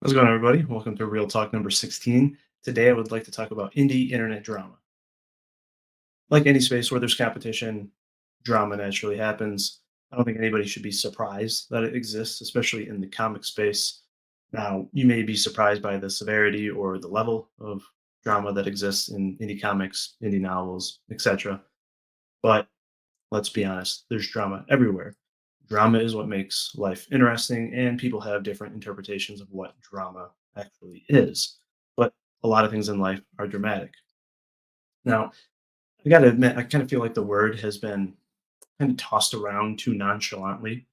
How's it going, everybody? Welcome to Real Talk number 16. Today, I would like to talk about indie internet drama. Like any space where there's competition, drama naturally happens. I don't think anybody should be surprised that it exists, especially in the comic space. Now, you may be surprised by the severity or the level of drama that exists in indie comics, indie novels, etc. But let's be honest, there's drama everywhere. Drama is what makes life interesting, and people have different interpretations of what drama actually is. But a lot of things in life are dramatic. Now, I got to admit, I kind of feel like the word has been kind of tossed around too nonchalantly.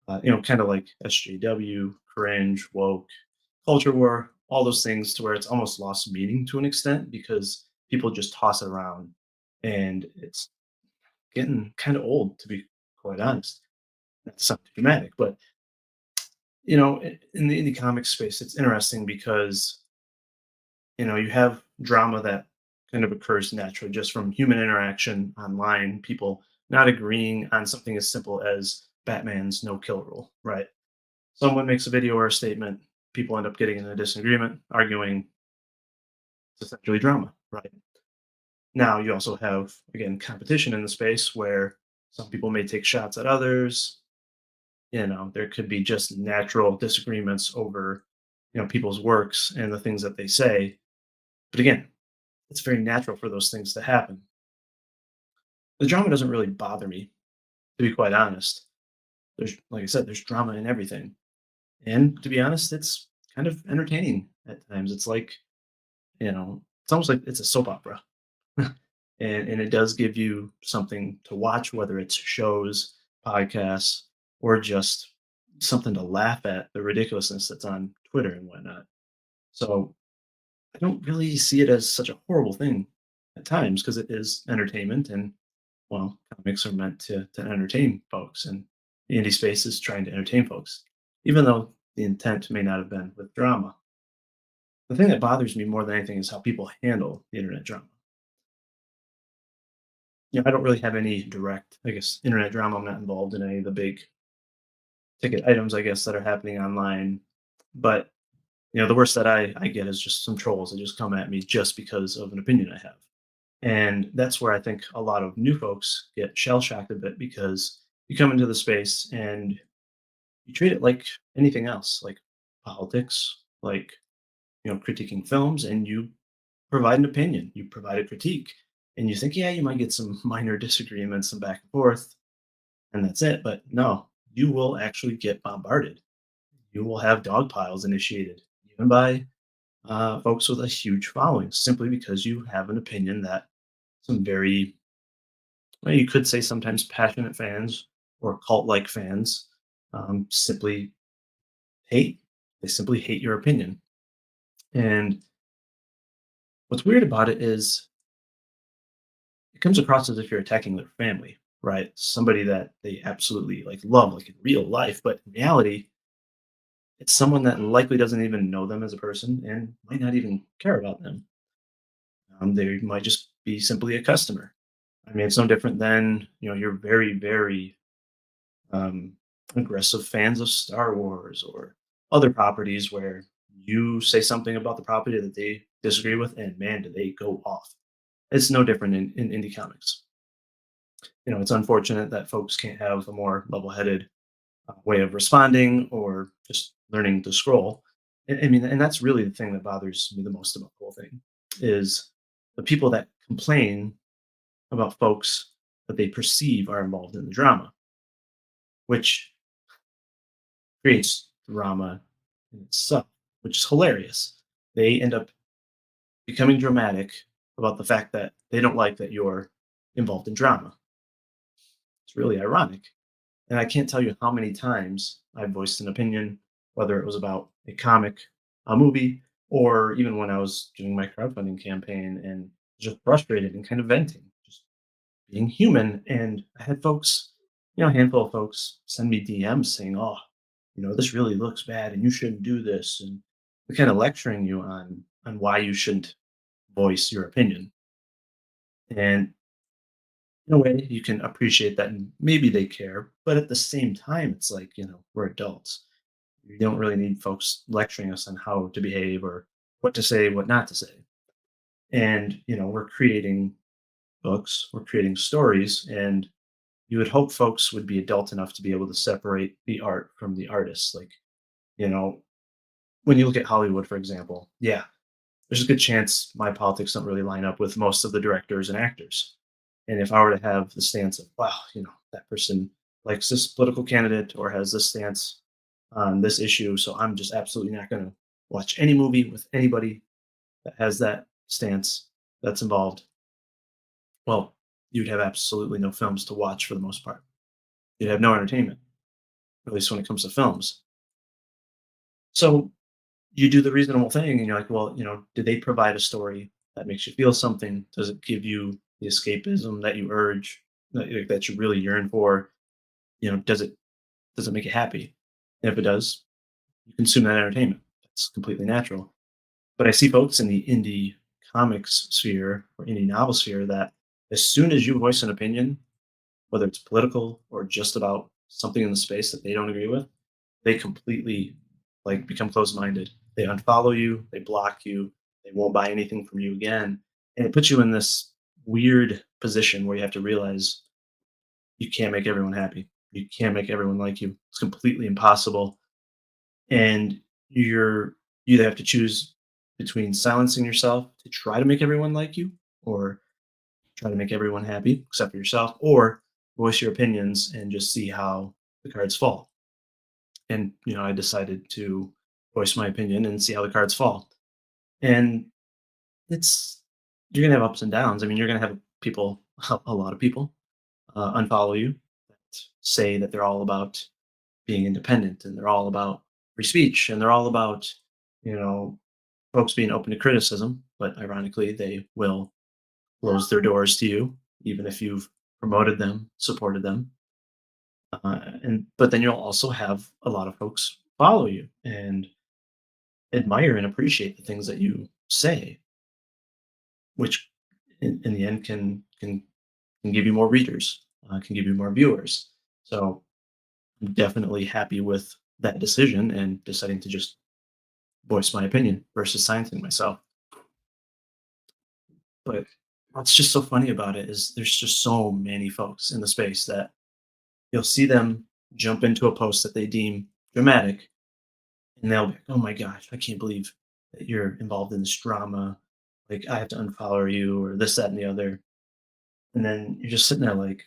Kind of like SJW, cringe, woke, culture war, all those things to where it's almost lost meaning to an extent because people just toss it around and it's getting kind of old, to be quite honest. Not to sound too dramatic, but in the indie comic space, it's interesting because you have drama that kind of occurs naturally just from human interaction online, people not agreeing on something as simple as Batman's no kill rule, right? Someone makes a video or a statement, people end up getting in a disagreement, arguing. It's essentially drama, right? Now you also have again competition in the space where some people may take shots at others. There could be just natural disagreements over people's works and the things that they say, but again, it's very natural for those things to happen. The drama doesn't really bother me, to be quite honest. There's, like I said, there's drama in everything, and to be honest, it's kind of entertaining at times. It's like, it's almost like it's a soap opera. And it does give you something to watch, whether it's shows, podcasts, or just something to laugh at the ridiculousness that's on Twitter and whatnot. So I don't really see it as such a horrible thing at times because it is entertainment, and well, comics are meant to entertain folks, and the indie space is trying to entertain folks, even though the intent may not have been with drama. The thing that bothers me more than anything is how people handle the internet drama. I don't really have any direct, I guess, internet drama. I'm not involved in any of the big ticket items, I guess, that are happening online. But the worst that I get is just some trolls that just come at me just because of an opinion I have. And that's where I think a lot of new folks get shell shocked a bit because you come into the space and you treat it like anything else, like politics, like critiquing films, and you provide an opinion, you provide a critique, and you think, yeah, you might get some minor disagreements, some back and forth, and that's it. But no, you will actually get bombarded. You will have dog piles initiated, even by folks with a huge following, simply because you have an opinion that some very, well, you could say sometimes passionate fans or cult like fans simply hate. They simply hate your opinion. And what's weird about it is it comes across as if you're attacking their family, right? Somebody that they absolutely like love, like in real life, but in reality, it's someone that likely doesn't even know them as a person and might not even care about them. They might just be simply a customer. I mean, it's no different than you're very, very um, aggressive fans of Star Wars or other properties where you say something about the property that they disagree with, and man, do they go off. It's no different in indie comics. It's unfortunate that folks can't have a more level-headed way of responding or just learning to scroll. I mean, and that's really the thing that bothers me the most about the whole thing is the people that complain about folks that they perceive are involved in the drama, which creates drama in itself, which is hilarious. They end up becoming dramatic about the fact that they don't like that you're involved in drama. It's really ironic. And I can't tell you how many times I've voiced an opinion, whether it was about a comic, a movie, or even when I was doing my crowdfunding campaign and just frustrated and kind of venting, just being human. And I had folks, a handful of folks send me DMs saying, oh, this really looks bad and you shouldn't do this. And they're kind of lecturing you on why you shouldn't voice your opinion. And in a way, you can appreciate that and maybe they care. But at the same time, it's like, we're adults. You don't really need folks lecturing us on how to behave or what to say, what not to say. And, we're creating books, we're creating stories, and you would hope folks would be adult enough to be able to separate the art from the artist. Like, you know, when you look at Hollywood, for example, yeah, there's a good chance my politics don't really line up with most of the directors and actors. And if I were to have the stance of, wow, that person likes this political candidate or has this stance on this issue, so I'm just absolutely not going to watch any movie with anybody that has that stance that's involved. Well, you'd have absolutely no films to watch for the most part. You'd have no entertainment, at least when it comes to films. So you do the reasonable thing and you're like, well, did they provide a story that makes you feel something? Does it give you the escapism that you urge, that you really yearn for? Does it make you happy? And if it does, you consume that entertainment. That's completely natural. But I see folks in the indie comics sphere or indie novel sphere that as soon as you voice an opinion, whether it's political or just about something in the space that they don't agree with, they completely like become closed-minded. They unfollow you, they block you, they won't buy anything from you again. And it puts you in this weird position where you have to realize you can't make everyone happy. You can't make everyone like you. It's completely impossible. And you either have to choose between silencing yourself to try to make everyone like you or try to make everyone happy except for yourself, or voice your opinions and just see how the cards fall. And I decided to voice my opinion and see how the cards fall. And it's you're gonna have ups and downs. I mean, you're gonna have people, a lot of people, unfollow you, that say that they're all about being independent and they're all about free speech and they're all about you know folks being open to criticism. But ironically, they will close their doors to you, even if you've promoted them, supported them. And but then you'll also have a lot of folks follow you and admire and appreciate the things that you say, which in the end can give you more readers, can give you more viewers. So I'm definitely happy with that decision and deciding to just voice my opinion versus silencing myself. But what's just so funny about it is there's just so many folks in the space that you'll see them jump into a post that they deem dramatic, and they'll be like, "Oh my gosh, I can't believe that you're involved in this drama. Like, I have to unfollow you," or this, that, and the other. And then you're just sitting there like,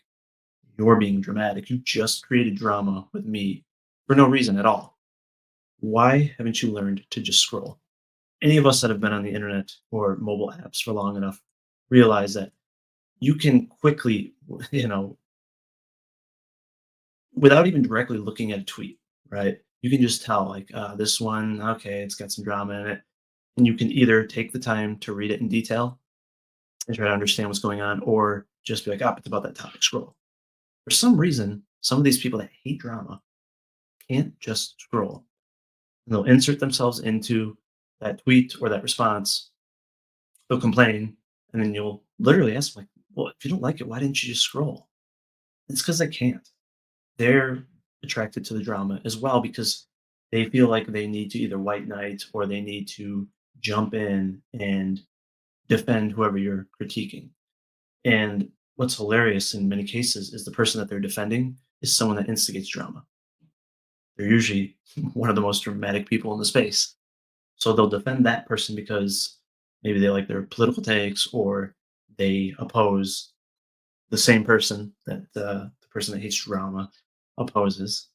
"You're being dramatic. You just created drama with me for no reason at all. Why haven't you learned to just scroll?" Any of us that have been on the internet or mobile apps for long enough realize that you can quickly, you know, without even directly looking at a tweet, right? You can just tell, like, this one, okay, it's got some drama in it. And you can either take the time to read it in detail and try to understand what's going on, or just be like, oh, it's about that topic, scroll. For some reason, some of these people that hate drama can't just scroll. And they'll insert themselves into that tweet or that response. They'll complain, and then you'll literally ask them, like, well, if you don't like it, why didn't you just scroll? It's because they can't. They're attracted to the drama as well because they feel like they need to either white knight or they need to jump in and defend whoever you're critiquing. And what's hilarious in many cases is the person that they're defending is someone that instigates drama. They're usually one of the most dramatic people in the space. So they'll defend that person because maybe they like their political takes or they oppose the same person that the person that hates drama opposes.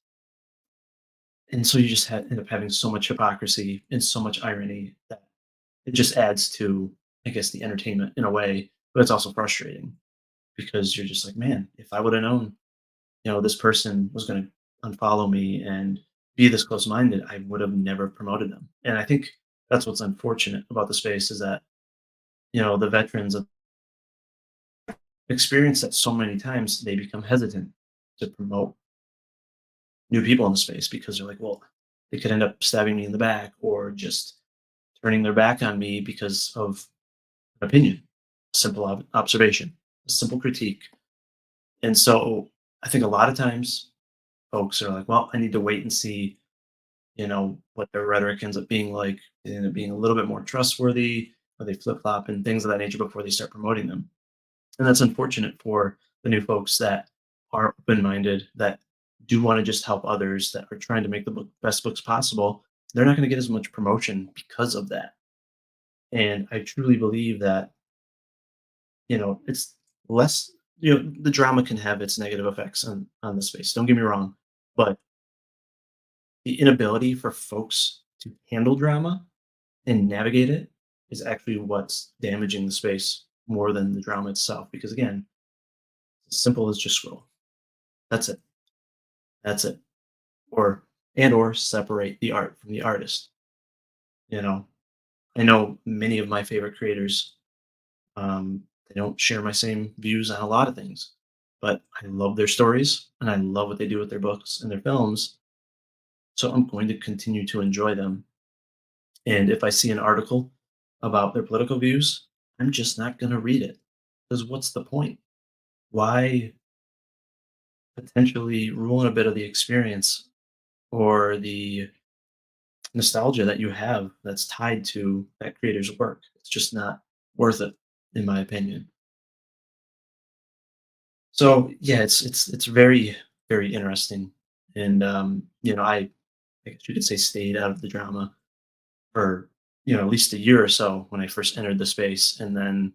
And so you just end up having so much hypocrisy and so much irony that it just adds to, I guess, the entertainment in a way, but it's also frustrating because you're just like, man, if I would have known, this person was going to unfollow me and be this close minded, I would have never promoted them. And I think that's what's unfortunate about the space is that, the veterans have experienced that so many times, they become hesitant to promote new people in the space because they're like, well, they could end up stabbing me in the back or just turning their back on me because of an opinion, a simple observation, a simple critique. And so I think a lot of times folks are like, well, I need to wait and see what their rhetoric ends up being like. They end up being a little bit more trustworthy, or they flip flop and things of that nature before they start promoting them. And that's unfortunate for the new folks that are open minded, that do want to just help others, that are trying to make the best books possible. They're not going to get as much promotion because of that. And I truly believe that, it's less, the drama can have its negative effects on the space. Don't get me wrong. But the inability for folks to handle drama and navigate it is actually what's damaging the space more than the drama itself. Because again, as simple as just scroll. That's it. That's it. Or separate the art from the artist. You know, I know many of my favorite creators, they don't share my same views on a lot of things, but I love their stories and I love what they do with their books and their films. So I'm going to continue to enjoy them. And if I see an article about their political views, I'm just not going to read it. Because what's the point? Why potentially ruin a bit of the experience or the nostalgia that you have that's tied to that creator's work? It's just not worth it, in my opinion. So yeah, it's very very interesting, and I guess you could say stayed out of the drama for at least a year or so when I first entered the space, and then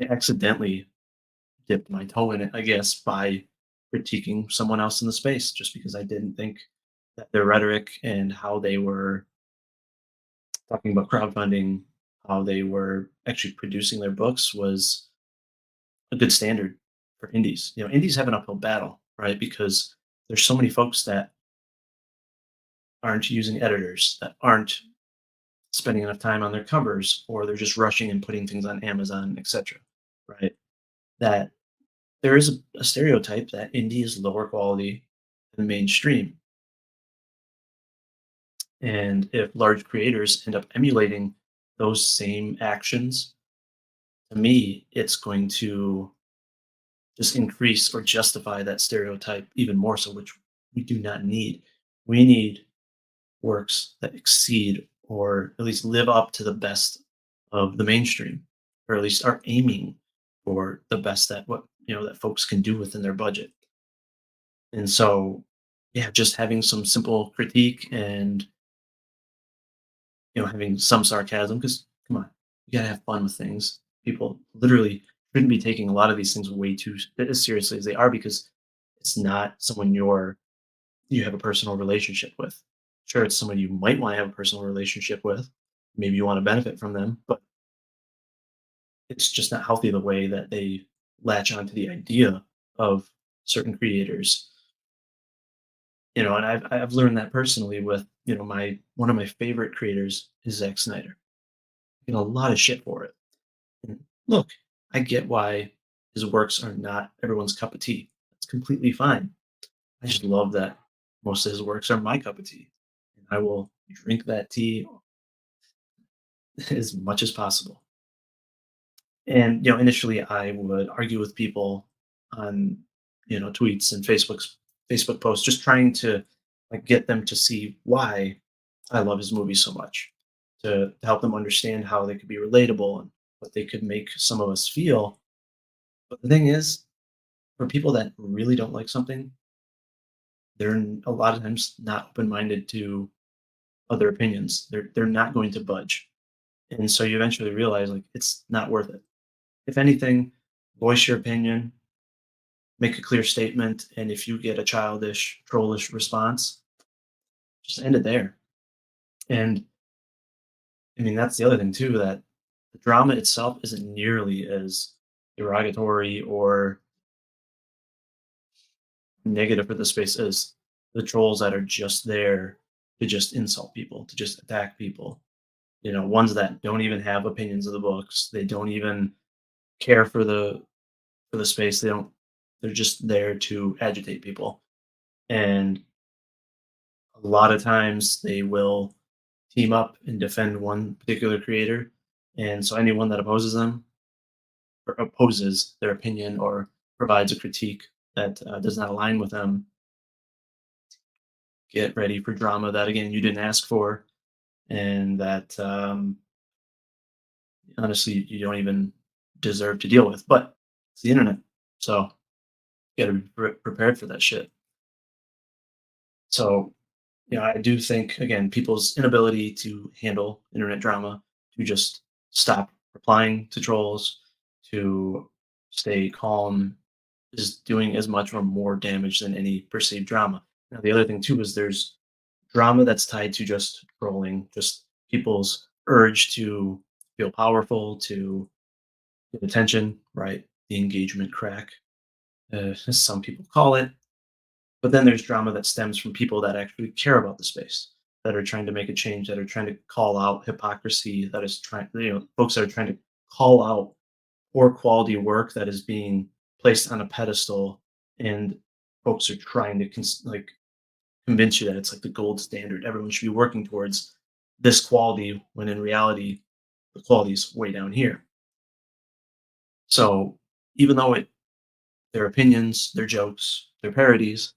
I accidentally dipped my toe in it, I guess, by critiquing someone else in the space just because I didn't think that their rhetoric and how they were talking about crowdfunding, how they were actually producing their books was a good standard for indies. Indies have an uphill battle, right? Because there's so many folks that aren't using editors, that aren't spending enough time on their covers, or they're just rushing and putting things on Amazon, etc. Right? That there is a stereotype that indie is lower quality than mainstream. And if large creators end up emulating those same actions, to me, it's going to just increase or justify that stereotype even more so, which we do not need. We need works that exceed or at least live up to the best of the mainstream, or at least are aiming for the best that what that folks can do within their budget. And so, yeah, just having some simple critique and having some sarcasm, because come on, you gotta have fun with things. People literally shouldn't be taking a lot of these things way too as seriously as they are, because it's not someone you have a personal relationship with. Sure, it's someone you might want to have a personal relationship with. Maybe you want to benefit from them, but it's just not healthy the way that they latch onto the idea of certain creators. And I've learned that personally with my one of my favorite creators is Zack Snyder. A lot of shit for it. And look, I get why his works are not everyone's cup of tea. That's completely fine. I just love that most of his works are my cup of tea. And I will drink that tea as much as possible. And initially I would argue with people on tweets and Facebook posts, just trying to like get them to see why I love his movies so much, to help them understand how they could be relatable and what they could make some of us feel. But the thing is, for people that really don't like something, they're a lot of times not open-minded to other opinions. They're not going to budge. And so you eventually realize like it's not worth it. If anything, voice your opinion, make a clear statement, and if you get a childish, trollish response, just end it there. And I mean that's the other thing too, that the drama itself isn't nearly as derogatory or negative for the space as the trolls that are just there to just insult people, to just attack people. Ones that don't even have opinions of the books. They don't even care for the space. They're just there to agitate people. And a lot of times they will team up and defend one particular creator. And so anyone that opposes them or opposes their opinion or provides a critique that does not align with them get ready for drama that again you didn't ask for, and that honestly you don't even deserve to deal with. But it's the internet, so you got to be prepared for that shit. So I do think again people's inability to handle internet drama, to just stop replying to trolls, to stay calm, is doing as much or more damage than any perceived drama. Now, the other thing too is there's drama that's tied to just trolling, just people's urge to feel powerful, to get attention, right? The engagement crack, as some people call it. But then there's drama that stems from people that actually care about the space, that are trying to make a change, that are trying to call out hypocrisy, that is trying, folks that are trying to call out poor quality work that is being placed on a pedestal, and folks are trying to like convince you that it's like the gold standard. Everyone should be working towards this quality when in reality the quality is way down here. So even though their opinions, their jokes, their parodies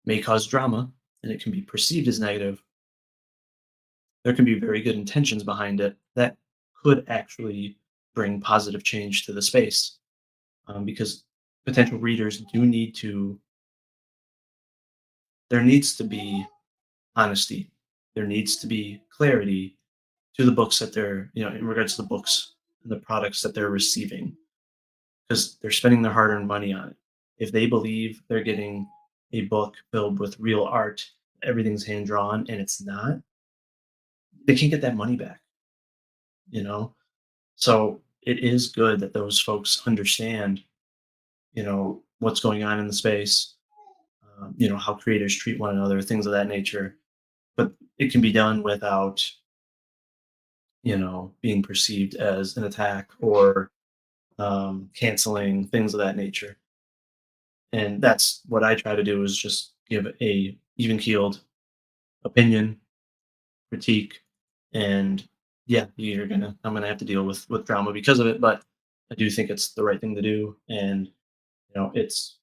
may cause drama and it can be perceived as negative, there can be very good intentions behind it that could actually bring positive change to the space, because potential readers do need to there needs to be honesty, there needs to be clarity to the books that they're in regards to the books and the products that they're receiving, because they're spending their hard-earned money on it. If they believe they're getting a book filled with real art, everything's hand drawn, and it's not, they can't get that money back, you know so it is good that those folks understand what's going on in the space, how creators treat one another, things of that nature. But it can be done without being perceived as an attack or canceling, things of that nature. And that's what I try to do, is just give a even keeled opinion, critique, and yeah, I'm gonna have to deal with drama because of it, but I do think it's the right thing to do, and it's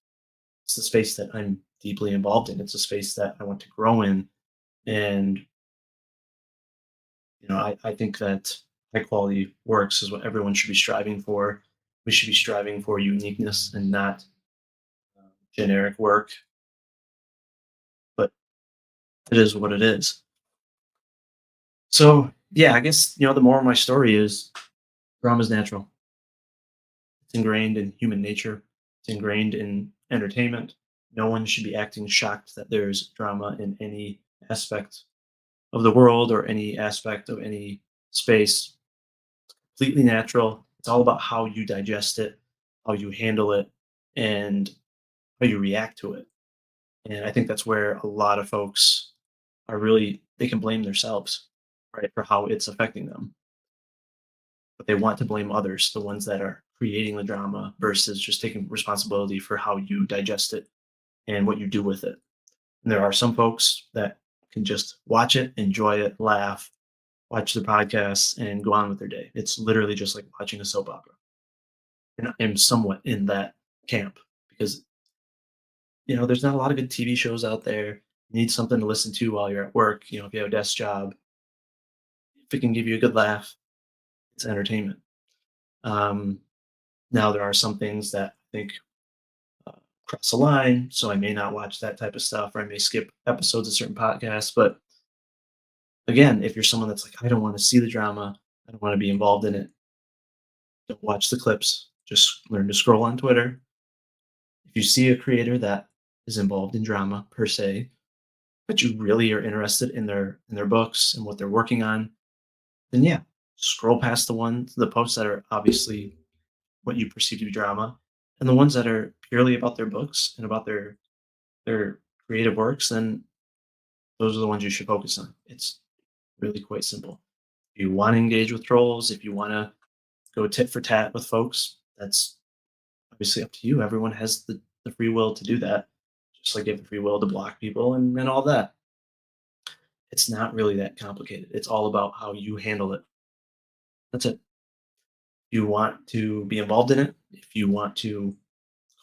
the space that I'm deeply involved in. It's a space that I want to grow in, and I think that high quality works is what everyone should be striving for. We should be striving for uniqueness and not generic work, but it is what it is. So yeah, I guess the moral of my story is drama is natural. It's ingrained in human nature. It's ingrained in entertainment. No one should be acting shocked that there's drama in any aspect of the world or any aspect of any space. Completely natural. It's all about how you digest it, how you handle it, and how you react to it. And I think that's where a lot of folks are really, they can blame themselves, right, for how it's affecting them. But they want to blame others, the ones that are creating the drama, versus just taking responsibility for how you digest it and what you do with it. And there are some folks that can just watch it, enjoy it, laugh, watch the podcasts, and go on with their day. It's literally just like watching a soap opera. And I'm somewhat in that camp because there's not a lot of good TV shows out there. You need something to listen to while you're at work. If you have a desk job, if it can give you a good laugh, it's entertainment. Um, Now there are some things that I think uh, cross the line, so I may not watch that type of stuff, or I may skip episodes of certain podcasts. But again, if you're someone that's like, I don't want to see the drama, I don't want to be involved in it, don't watch the clips. Just learn to scroll on Twitter. If you see a creator that is involved in drama per se, but you really are interested in their books and what they're working on, then yeah, scroll past the posts that are obviously what you perceive to be drama, and the ones that are purely about their books and about their creative works, then those are the ones you should focus on. It's really quite simple. If you want to engage with trolls, if you want to go tit for tat with folks, that's obviously up to you. Everyone has the free will to do that, just like you have the free will to block people and all that. It's not really that complicated. It's all about how you handle it. That's it. You want to be involved in it, if you want to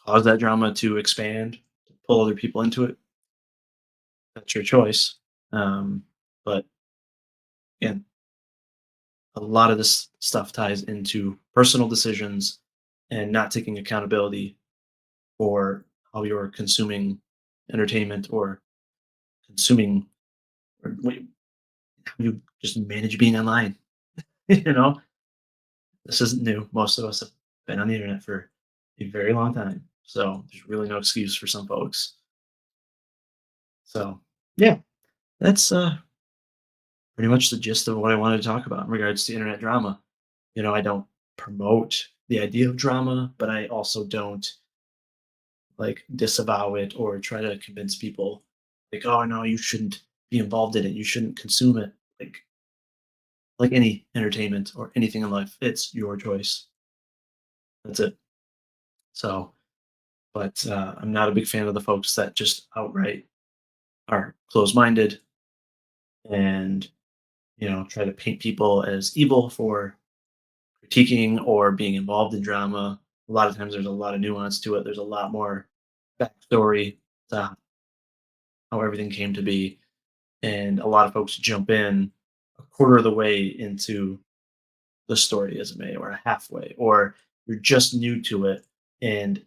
cause that drama to expand, to pull other people into it, that's your choice. But again, a lot of this stuff ties into personal decisions and not taking accountability for how you're consuming entertainment or consuming or how you just manage being online. you know, this isn't new. Most of us have been on the internet for a very long time. So there's really no excuse for some folks. So yeah, that's pretty much the gist of what I wanted to talk about in regards to internet drama. I don't promote the idea of drama, but I also don't like disavow it or try to convince people like, oh no, you shouldn't be involved in it. You shouldn't consume it. Like any entertainment or anything in life, it's your choice. That's it. So, but I'm not a big fan of the folks that just outright are closed-minded and try to paint people as evil for critiquing or being involved in drama. A lot of times there's a lot of nuance to it. There's a lot more backstory to how everything came to be. And a lot of folks jump in a quarter of the way into the story as it may, or halfway, or you're just new to it. And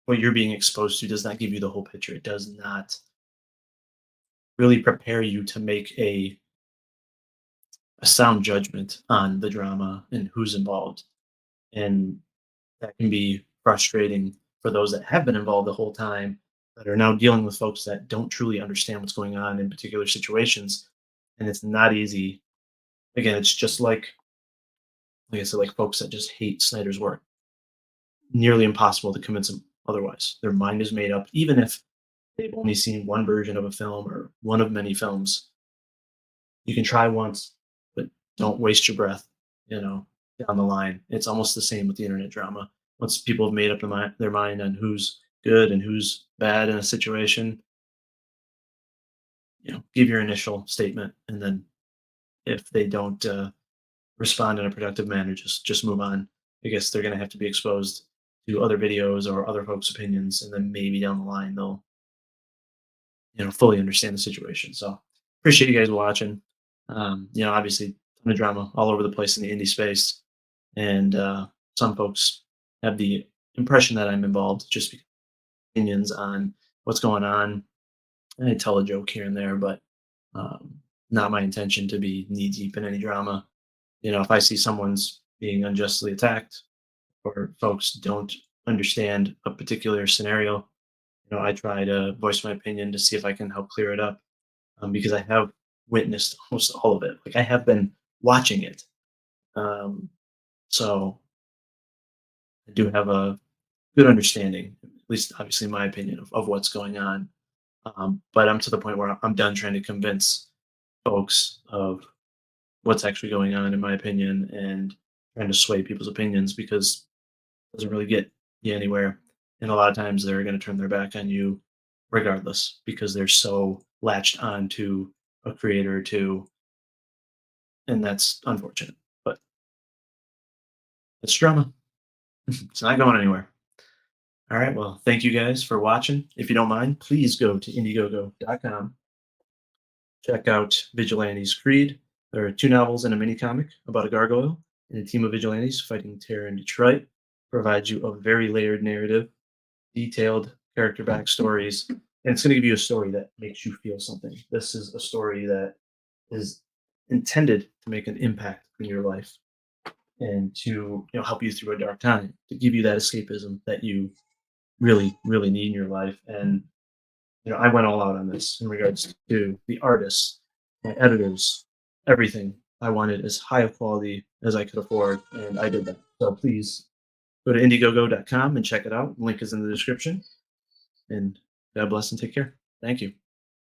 what you're being exposed to does not give you the whole picture. It does not really prepare you to make a sound judgment on the drama and who's involved. And that can be frustrating for those that have been involved the whole time that are now dealing with folks that don't truly understand what's going on in particular situations. And it's not easy. Again, it's just like I said, like folks that just hate Snyder's work. Nearly impossible to convince them otherwise. Their mind is made up, even if they've only seen one version of a film or one of many films. You can try once, but don't waste your breath, you know, down the line. It's almost the same with the internet drama. Once people have made up their mind on who's good and who's bad in a situation, give your initial statement, and then if they don't respond in a productive manner, just move on. I guess they're going to have to be exposed to other videos or other folks' opinions, and then maybe down the line they'll fully understand the situation. So appreciate you guys watching. Obviously, ton of drama all over the place in the indie space, and some folks have the impression that I'm involved just because opinions on what's going on. I tell a joke here and there, but um, not my intention to be knee deep in any drama. If I see someone's being unjustly attacked or folks don't understand a particular scenario, I try to voice my opinion to see if I can help clear it up, because I have witnessed almost all of it. Like I have been watching it. Um, so I do have a good understanding, at least obviously in my opinion, of what's going on. But I'm to the point where I'm done trying to convince folks of what's actually going on, in my opinion, and trying to sway people's opinions because it doesn't really get you anywhere. And a lot of times they're going to turn their back on you regardless because they're so latched on to a creator or two, and that's unfortunate. But it's drama. It's not going anywhere. All right. Well, thank you guys for watching. If you don't mind, please go to indiegogo.com. Check out Vigilantes Creed. There are two novels and a mini comic about a gargoyle and a team of vigilantes fighting terror in Detroit. Provides you a very layered narrative, detailed character backstories, and it's going to give you a story that makes you feel something. This is a story that is intended to make an impact in your life and to help you through a dark time, to give you that escapism that you really really need in your life. And I went all out on this in regards to the artists, my editors, everything. I wanted as high of quality as I could afford, and I did that. So please go to indiegogo.com and check it out. Link is in the description. And God bless and take care. Thank you.